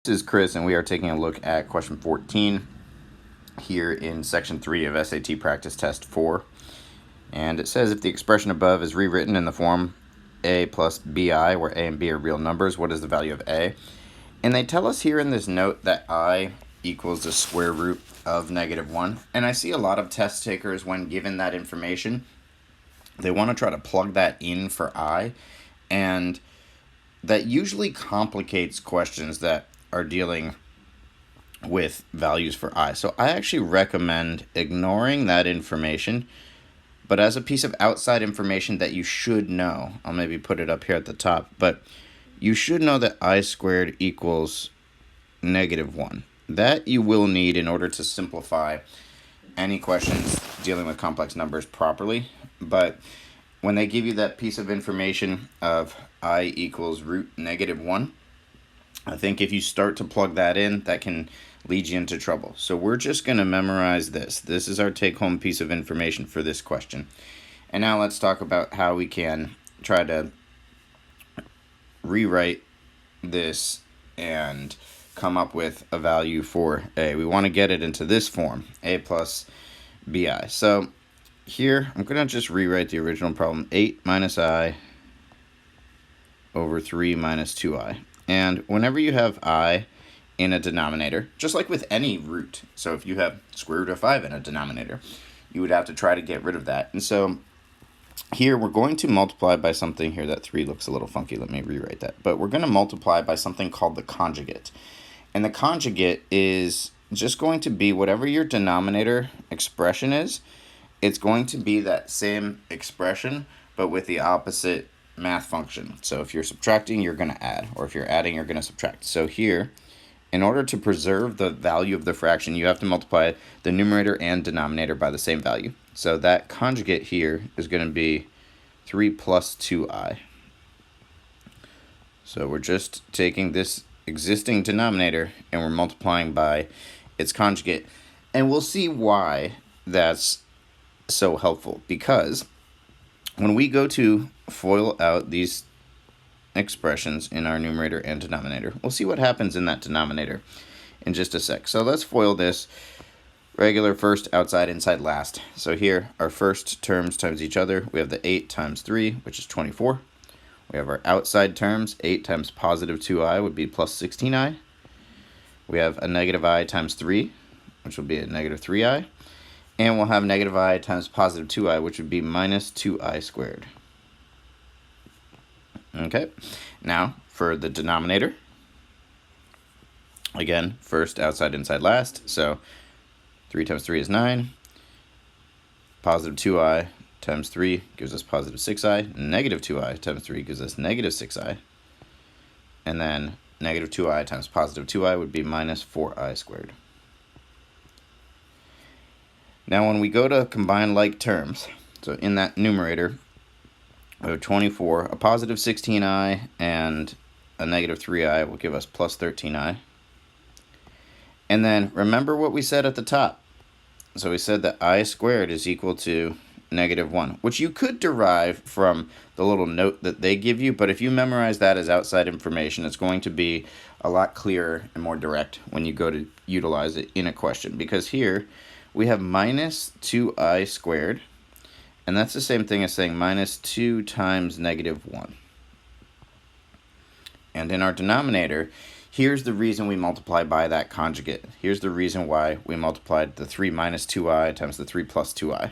This is Chris, and we are taking a look at question 14 here in section 3 of SAT practice test 4. And it says if the expression above is rewritten in the form a plus bi, where a and b are real numbers, what is the value of a? And they tell us here in this note that I equals the square root of -1. And I see a lot of test takers, when given that information, they want to try to plug that in for I, and that usually complicates questions that are dealing with values for I. So I actually recommend ignoring that information, but as a piece of outside information that you should know, I'll maybe put it up here at the top, but you should know that I squared equals -1. That you will need in order to simplify any questions dealing with complex numbers properly. But when they give you that piece of information of I equals root -1, I think if you start to plug that in, that can lead you into trouble. So we're just going to memorize this. This is our take-home piece of information for this question. And now let's talk about how we can try to rewrite this and come up with a value for a. We want to get it into this form, a plus bi. So here, I'm going to just rewrite the original problem, 8 minus I over 3 minus 2i. And whenever you have I in a denominator, just like with any root, so if you have square root of 5 in a denominator, you would have to try to get rid of that. And so here we're going to multiply by something here. That 3 looks a little funky. Let me rewrite that. But we're going to multiply by something called the conjugate. And the conjugate is just going to be whatever your denominator expression is, it's going to be that same expression, but with the opposite math function. So if you're subtracting, you're going to add, or if you're adding, you're going to subtract. So here, in order to preserve the value of the fraction, you have to multiply the numerator and denominator by the same value. So that conjugate here is going to be 3 plus 2i. So we're just taking this existing denominator and we're multiplying by its conjugate. And we'll see why that's so helpful, because when we go to FOIL out these expressions in our numerator and denominator, we'll see what happens in that denominator in just a sec. So let's FOIL this. Regular first, outside, inside, last. So here, our first terms times each other. We have the 8 times 3, which is 24. We have our outside terms. 8 times positive 2i would be plus 16i. We have a negative I times 3, which will be a negative 3i. And we'll have negative I times positive 2i, which would be minus 2i squared. Okay, now for the denominator, again, first, outside, inside, last. So 3 times 3 is 9. Positive 2i times 3 gives us positive 6i. Negative 2i times 3 gives us negative 6i. And then negative 2i times positive 2i would be minus 4i squared. Now when we go to combine like terms, so in that numerator, we have 24, a positive 16i and a negative 3i will give us plus 13i. And then remember what we said at the top. So we said that I squared is equal to -1, which you could derive from the little note that they give you, but if you memorize that as outside information, it's going to be a lot clearer and more direct when you go to utilize it in a question. Because here we have minus 2i squared, and that's the same thing as saying minus 2 times -1. And in our denominator, here's the reason we multiply by that conjugate. Here's the reason why we multiplied the 3 minus 2i times the 3 plus 2i.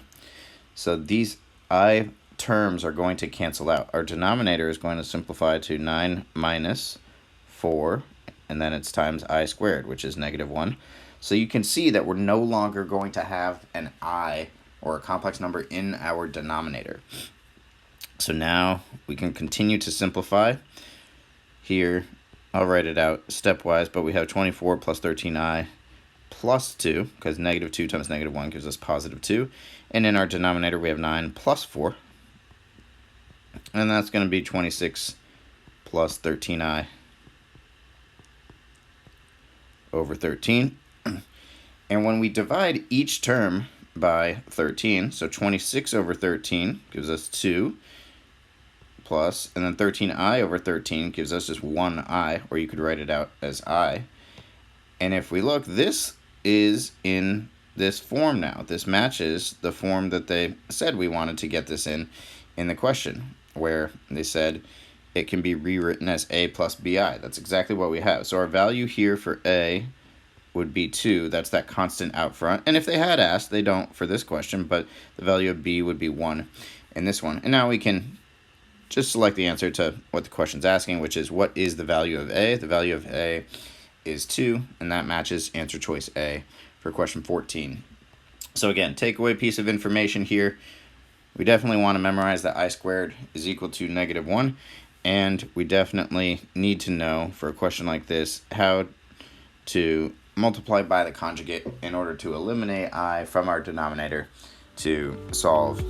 So these I terms are going to cancel out. Our denominator is going to simplify to 9 minus 4, and then it's times I squared, which is -1. So you can see that we're no longer going to have an I, or a complex number, in our denominator. So now we can continue to simplify. Here, I'll write it out stepwise, but we have 24 plus 13i plus 2, because -2 times -1 gives us positive 2. And in our denominator, we have 9 plus 4. And that's going to be 26 plus 13i over 13. And when we divide each term by 13, so 26 over 13 gives us 2, plus, and then 13i over 13 gives us just 1i, or you could write it out as I. And if we look, this is in this form now. This matches the form that they said we wanted to get this in the question, where they said it can be rewritten as a plus bi. That's exactly what we have. So our value here for a would be 2. That's that constant out front. And if they had asked, they don't for this question, but the value of b would be 1 in this one. And now we can just select the answer to what the question's asking, which is what is the value of a? The value of a is 2, and that matches answer choice A for question 14. So again, takeaway piece of information here. We definitely want to memorize that I squared is equal to -1, and we definitely need to know for a question like this how to multiply by the conjugate in order to eliminate I from our denominator to solve